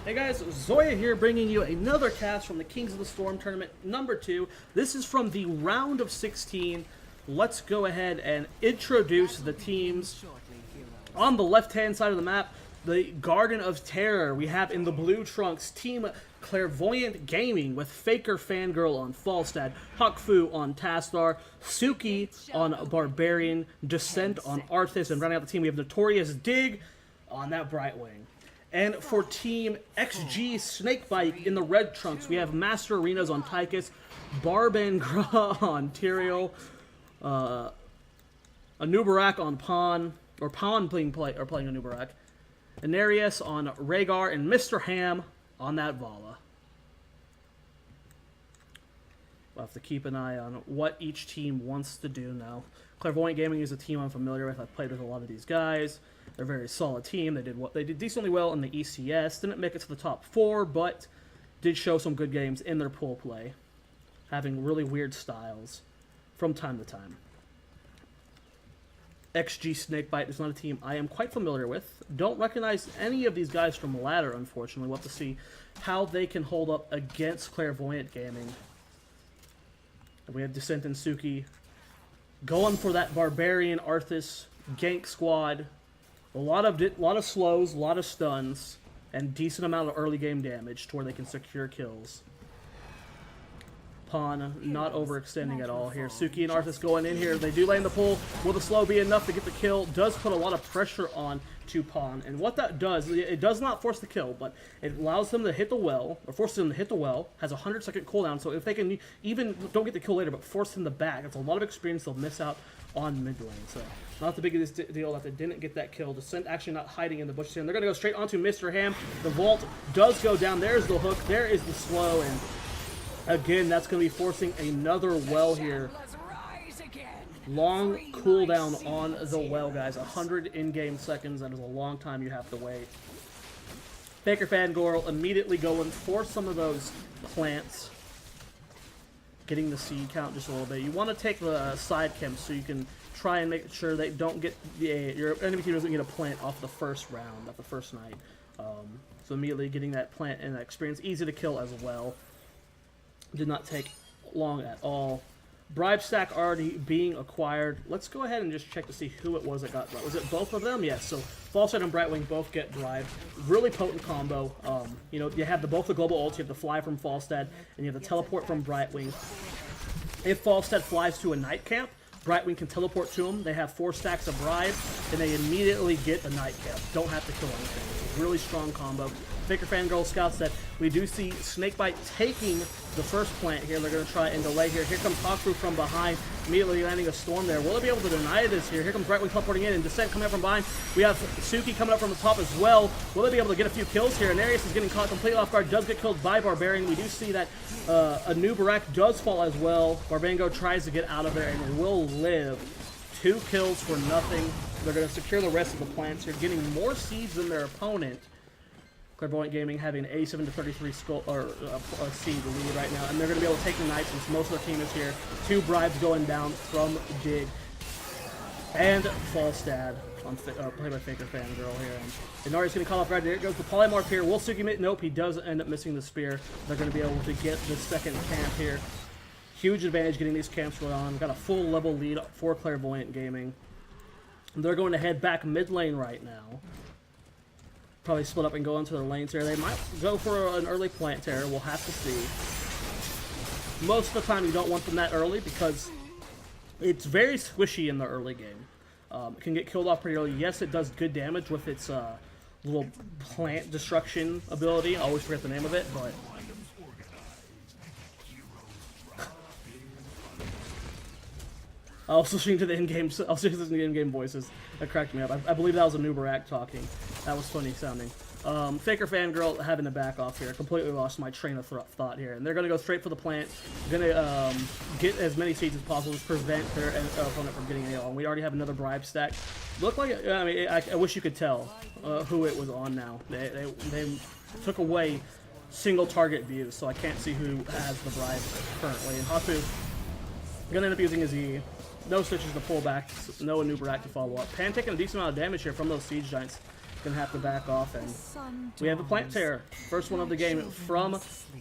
Hey guys, Zoya here bringing you another cast from the Kings of the Storm tournament number 2. This is from the round of 16. Let's go ahead and introduce the teams. On the left-hand side of the map, the Garden of Terror. We have in the blue trunks Team Clairvoyant Gaming with Faker Fangirl on Falstad, Huckfu on Tastar, Suki on Barbarian, Descent on Arthas, and running out the team we have Notorious Dig on that Brightwing. And for Team XG Snakebite in the red trunks, we have Master Arenas on Tychus, Barbengra on Tyrael, Anubarak on Pawn, or Pawn playing Anubarak, Anarius on Rhaegar, and Mr. Ham on that Vala. We'll have to keep an eye on what each team wants to do now. Clairvoyant Gaming is a team I'm familiar with. I've played with a lot of these guys. They're a very solid team. They did decently well in the ECS. Didn't make it to the top 4, but did show some good games in their pool play, having really weird styles from time to time. XG Snakebite is not a team I am quite familiar with. Don't recognize any of these guys from ladder, unfortunately. We'll have to see how they can hold up against Clairvoyant Gaming. And we have Descent and Suki going for that Barbarian Arthas gank squad. A lot of slows, a lot of stuns, and decent amount of early game damage to where they can secure kills. Pawn not overextending at all here. Suki and Arthas going in here. They do lay in the pool. Will the slow be enough to get the kill? Does put a lot of pressure on to Pawn. And what that does, it does not force the kill, but it allows them to hit the well, or forces them to hit the well. Has a 100-second cooldown, so if they can even, don't get the kill later, but force them to back, that's a lot of experience they'll miss out on mid lane. So not the biggest deal that they didn't get that kill. Descent actually not hiding in the bushes here. And they're going to go straight onto Mr. Ham. The vault does go down. There's the hook. There is the slow. And again, that's going to be forcing another well here. Long cooldown on the well, guys. 100 in-game seconds. That is a long time you have to wait. Faker Fangirl immediately going for some of those plants. Getting the seed count just a little bit. You want to take the side camps so you can try and make sure they don't get your enemy team doesn't get a plant off the first round, off the first night. So immediately getting that plant and that experience, easy to kill as well. Did not take long at all. Bribe stack already being acquired. Let's go ahead and just check to see who it was that got bribed. Was it both of them? Yes. So Falstad and Brightwing both get bribed. Really potent combo. You know, you have both the global ults. You have the fly from Falstad, and you have the teleport from Brightwing. If Falstad flies to a night camp, Brightwing can teleport to him. They have 4 stacks of bribe, and they immediately get a night camp. Don't have to kill anything. It's a really strong combo. Faker Fangirl scouts that we do see Snakebite taking the first plant here. They're going to try and delay here. Here comes Huckfu from behind, immediately landing a storm there. Will they be able to deny this here? Here comes Brightwing teleporting in, and Descent coming up from behind. We have Suki coming up from the top as well. Will they be able to get a few kills here? Anarius is getting caught completely off guard, does get killed by Barbarian. We do see that Anubarak does fall as well. Barbango tries to get out of there and will live. 2 kills for nothing. They're going to secure the rest of the plants here, getting more seeds than their opponent. Clairvoyant Gaming having an 87 to 33 seed lead right now, and they're going to be able to take the night since most of their team is here. 2 bribes going down from Dig and Falstad on played by Faker Fangirl here. And Nari's getting caught off guard. There goes the polymorph here. Will Suki? Nope, he does end up missing the spear. They're going to be able to get the second camp here. Huge advantage getting these camps going on. Got a full level lead for Clairvoyant Gaming. And they're going to head back mid lane right now. Probably split up and go into their lanes here. They might go for an early plant terror. We'll have to see. Most of the time you don't want them that early because it's very squishy in the early game. It can get killed off pretty early. Yes, it does good damage with its little plant destruction ability. I always forget the name of it, but I'll switch to the in-game voices. That cracked me up. I believe that was a Nubarak talking. That was funny sounding. Faker Fangirl having to back off here. Completely lost my train of thought here. And they're going to go straight for the plant. Going to get as many seeds as possible to prevent their opponent from getting any on. We already have another bribe stack. Look like, I mean, I wish you could tell who it was on now. They took away single target views, so I can't see who has the bribe currently. And Huckfu going to end up using his E. No switches to pull back, no Anubarak to follow up. Pan taking a decent amount of damage here from those Siege Giants. gonna have to back off, and we have a plant tear. First one of the game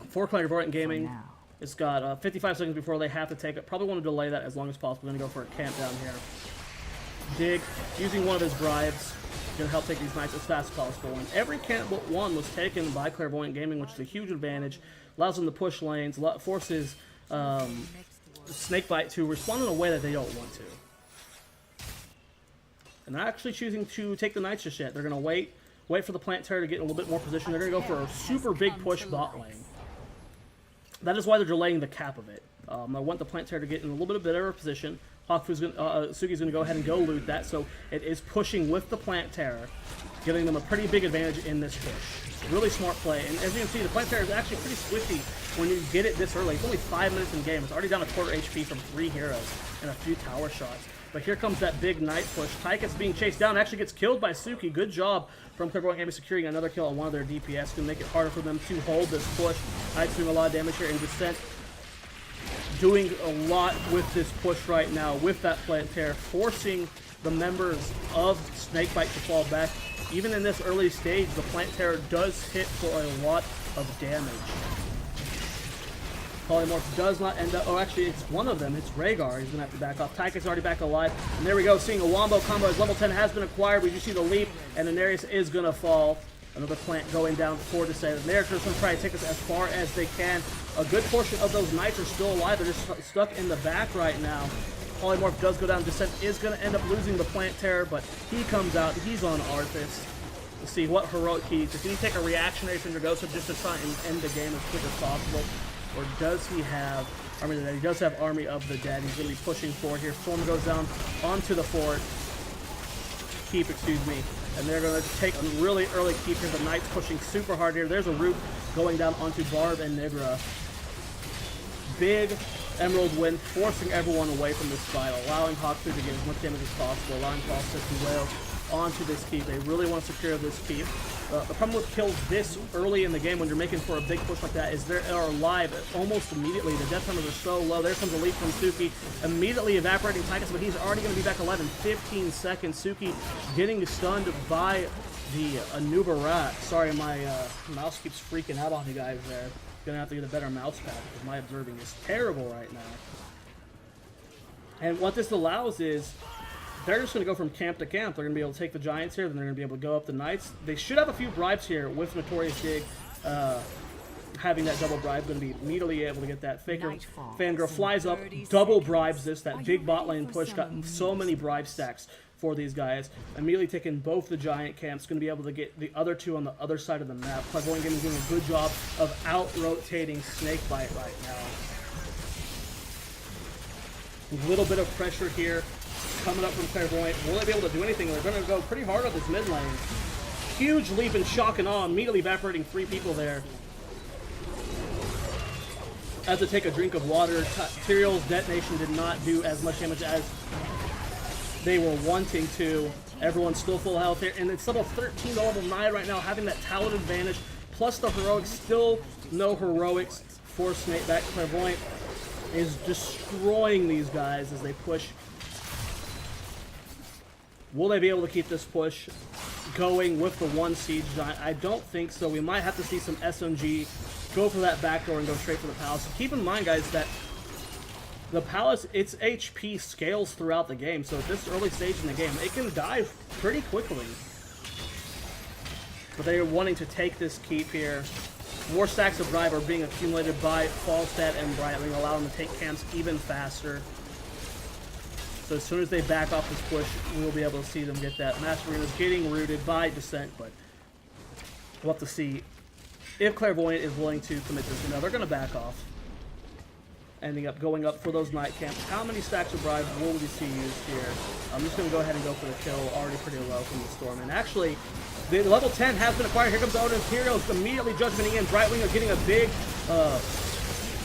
for Clairvoyant Gaming. It's got 55 seconds before they have to take it. Probably want to delay that as long as possible. Gonna go for a camp down here. Dig, using one of his bribes, gonna help take these knights as fast as possible. And every camp but one was taken by Clairvoyant Gaming, which is a huge advantage. Allows them to push lanes, forces Snakebite to respond in a way that they don't want to. And they're actually choosing to take the knights just yet. They're going to wait for the plant terror to get in a little bit more position. They're going to go for a super big push bot lane. That is why they're delaying the cap of it. I want the plant terror to get in a little bit better position. Suki's going to go ahead and go loot that, so it is pushing with the plant terror, giving them a pretty big advantage in this push. Really smart play, and as you can see, the plant terror is actually pretty swifty when you get it this early. It's only 5 minutes in game. It's already down a quarter HP from 3 heroes and a few tower shots. But here comes that big knight push. Tychus being chased down, actually gets killed by Suki. Good job from Clairvoyant Gaming securing another kill on one of their DPS. Going to make it harder for them to hold this push. Knights doing a lot of damage here, and Descent doing a lot with this push right now with that plant tear, forcing the members of Snakebite to fall back. Even in this early stage, the plant terror does hit for a lot of damage. Polymorph does not end up... Oh, actually, it's one of them. It's Rhaegar. He's going to have to back off. Tychus already back alive. And there we go, seeing a wombo combo as level 10 has been acquired. We do see the leap, and Daenerys is going to fall. Another plant going down for Descent. And they're just going to try to take us as far as they can. A good portion of those knights are still alive. They're just stuck in the back right now. Polymorph does go down. Descent is going to end up losing the plant terror, but he comes out. He's on Arthas. We'll see what heroic keys. Can he take a reactionary Sindragosa just to try and end the game as quick as possible? Or does he have Army of the Dead? He does have Army of the Dead. He's going to be pushing forward here. Storm goes down onto the fort. Keep, excuse me. And they're going to take a really early keep here. The Knights pushing super hard here. There's a root going down onto Barb and Nigra. Big Emerald Wind, forcing everyone away from this fight, allowing Hawkfoot to get as much damage as possible, allowing Falstad to wail onto this keep. They really want to secure this keep. The problem with kills this early in the game when you're making for a big push like that is they are alive almost immediately. The death numbers are so low. There comes a leap from Suki, immediately evaporating Tychus, but he's already going to be back alive in 15 seconds. Suki getting stunned by the Anubarat. Sorry, my mouse keeps freaking out on you guys there. Gonna have to get a better mouse pad because my observing is terrible right now. And what this allows is they're just going to go from camp to camp. They're going to be able to take the Giants here, then they're going to be able to go up the Knights. They should have a few bribes here with Notorious Dig. Having that double bribe, going to be immediately able to get that. Faker Fangirl flies up, double bribes this. That big bot lane push got so many bribe stacks for these guys. Immediately taking both the Giant camps. Going to be able to get the other two on the other side of the map. Clairvoyant Gaming doing a good job of out-rotating Snakebite right now. A little bit of pressure here coming up from Clairvoyant. Will they be able to do anything? They're going to go pretty hard on this mid lane. Huge leap and shock and awe, immediately evaporating 3 people there. As to take a drink of water, Tyrael's detonation did not do as much damage as they were wanting to. Everyone's still full health here, and it's level 13 to level 9 right now, having that talent advantage, plus the heroics. Still no heroics for Snakebite. Clairvoyant is destroying these guys as they push. Will they be able to keep this push going with the 1 siege giant? I don't think so. We might have to see some SMG go for that backdoor and go straight for the palace. Keep in mind, guys, that the palace, its HP scales throughout the game. So at this early stage in the game, it can die pretty quickly. But they are wanting to take this keep here. More stacks of bribe are being accumulated by Falstad and Brightling, allowing them to take camps even faster. So as soon as they back off this push, we'll be able to see them get that. Master Arena is getting rooted by Descent, but we'll have to see if Clairvoyant is willing to commit this. No, they're going to back off. Ending up going up for those night camps. How many stacks of bribes will we see used here? I'm just going to go ahead and go for the kill. Already pretty low from the Storm. And actually, the level 10 has been acquired. Here comes the Odin Imperial. Immediately Judgmenting in. Brightwing are getting a big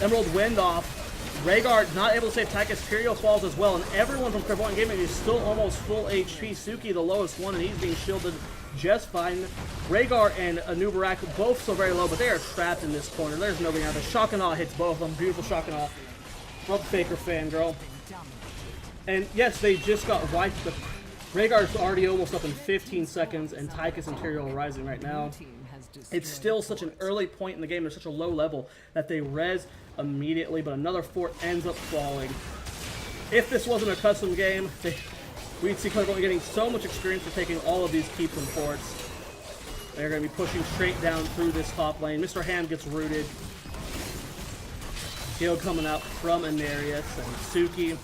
Emerald Wind off. Rhaegar not able to save Tychus. Tyrael falls as well. And everyone from Clairvoyant Gaming is still almost full HP. Suki, the lowest one, and he's being shielded just fine. Rhaegar and Anubarak both so very low, but they are trapped in this corner. There's no getting out. The Shock and Awe hits both of them. Beautiful Shock and Awe from Faker Fangirl. And yes, they just got wiped. Rhaegar's already almost up in 15 seconds, and Tychus and Tyrael are rising right now. It's still such an early point in the game. They're such a low level that they res immediately, but another fort ends up falling. If this wasn't a custom game, we'd see Clairvoyant getting so much experience for taking all of these keeps and forts. They're going to be pushing straight down through this top lane. Mr. Hand gets rooted. Heal coming out from Anarius and Suki.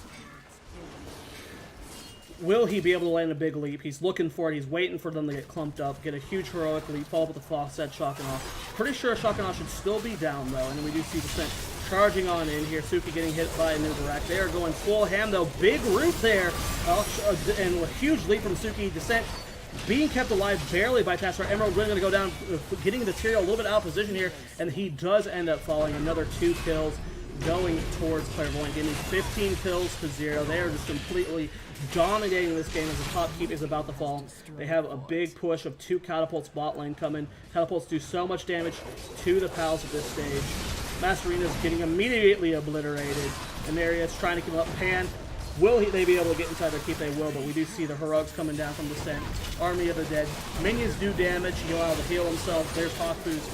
Will he be able to land a big leap? He's looking for it. He's waiting for them to get clumped up, get a huge heroic leap, fall with the Fawcett, Shockanoff. Pretty sure Shockanoff should still be down, though, and then we do see Descent charging on in here. Suki getting hit by an Interact. They are going full ham, though. Big root there, and a huge leap from Suki. Descent being kept alive barely by Taskar. Emerald really going to go down, getting the Tyrael a little bit out of position here, and he does end up falling. Another 2 kills going towards Clairvoyant, giving 15 kills to 0. They are just completely dominating this game as the top keep is about to fall. They have a big push of 2 catapults bot lane coming. Catapults do so much damage to the pals at this stage. Mascherina's getting immediately obliterated. Anarius trying to keep him up. Pan, will they be able to get inside their keep? They will, but we do see the heroics coming down from Descent. Army of the Dead. Minions do damage. He'll allow to heal himself. There's Haku's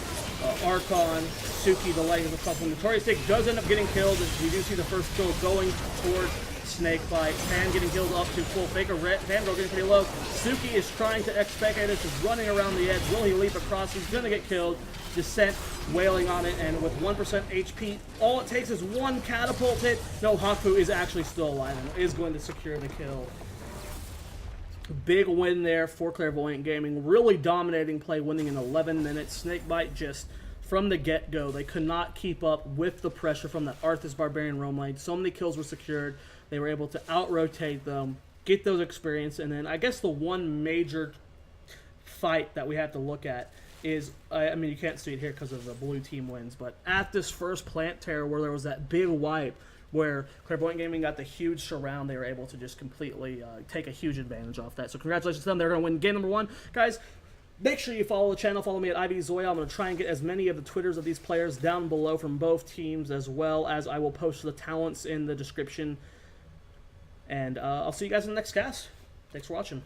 Archon. Suki, the light of the couple. Notorious Stick does end up getting killed. We do see the first kill going towards Snakebite. Pan getting killed up to full. Faker Vandal getting pretty low. Suki is trying to expect this, is running around the edge. Will he leap across? He's going to get killed. Descent wailing on it, and with 1% HP, all it takes is 1 catapult hit. No, Haku is actually still alive and is going to secure the kill. Big win there for Clairvoyant Gaming. Really dominating play, winning in 11 minutes. Snakebite just from the get-go, they could not keep up with the pressure from that Arthas Barbarian roam lane. So many kills were secured. They were able to out-rotate them, get those experience, and then I guess the one major fight that we have to look at is, I mean, you can't see it here because of the blue team wins, but at this first plant terror where there was that big wipe where Clairvoyant Gaming got the huge surround, they were able to just completely take a huge advantage off that. So congratulations to them. They're going to win game number 1. Guys, make sure you follow the channel. Follow me at IvyZoya. I'm going to try and get as many of the Twitters of these players down below from both teams, as well as I will post the talents in the description. And I'll see you guys in the next cast. Thanks for watching.